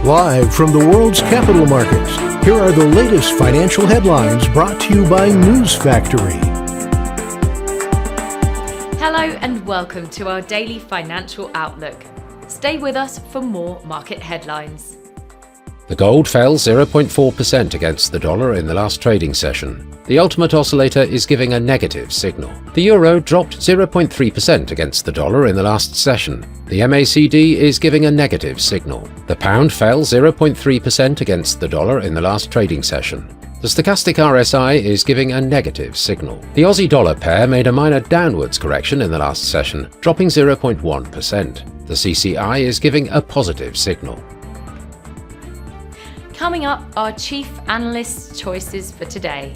Live from the world's capital markets, here are the latest financial headlines brought to you by News Factory. Hello and welcome to our daily financial outlook. Stay with us for more market headlines. The gold fell 0.4% against the dollar in the last trading session. The ultimate oscillator is giving a negative signal. The euro dropped 0.3% against the dollar in the last session. The MACD is giving a negative signal. The pound fell 0.3% against the dollar in the last trading session. The stochastic RSI is giving a negative signal. The Aussie dollar pair made a minor downwards correction in the last session, dropping 0.1%. The CCI is giving a positive signal. Coming up, our chief analyst's choices for today.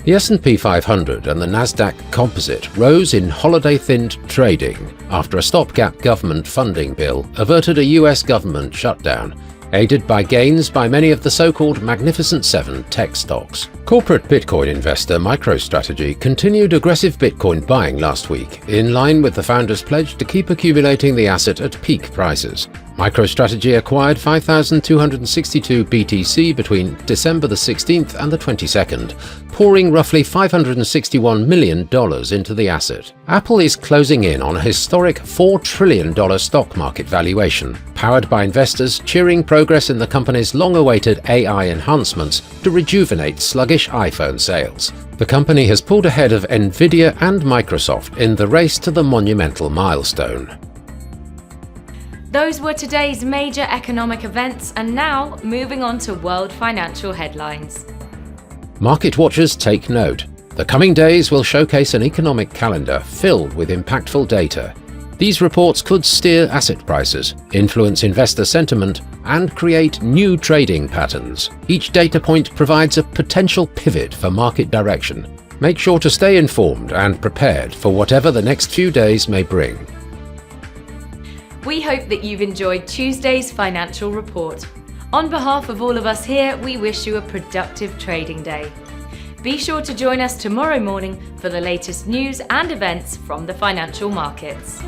The S&P 500 and the Nasdaq Composite rose in holiday-thinned trading after a stopgap government funding bill averted a US government shutdown, aided by gains by many of the so-called Magnificent Seven tech stocks. Corporate Bitcoin investor MicroStrategy continued aggressive Bitcoin buying last week, in line with the founder's pledge to keep accumulating the asset at peak prices. MicroStrategy acquired 5,262 BTC between December the 16th and the 22nd, pouring roughly $561 million into the asset. Apple is closing in on a historic $4 trillion stock market valuation, powered by investors cheering progress in the company's long-awaited AI enhancements to rejuvenate sluggish iPhone sales. The company has pulled ahead of Nvidia and Microsoft in the race to the monumental milestone. Those were today's major economic events, and now moving on to world financial headlines. Market watchers take note. The coming days will showcase an economic calendar filled with impactful data. These reports could steer asset prices, influence investor sentiment, and create new trading patterns. Each data point provides a potential pivot for market direction. Make sure to stay informed and prepared for whatever the next few days may bring. We hope that you've enjoyed Tuesday's financial report. On behalf of all of us here, we wish you a productive trading day. Be sure to join us tomorrow morning for the latest news and events from the financial markets.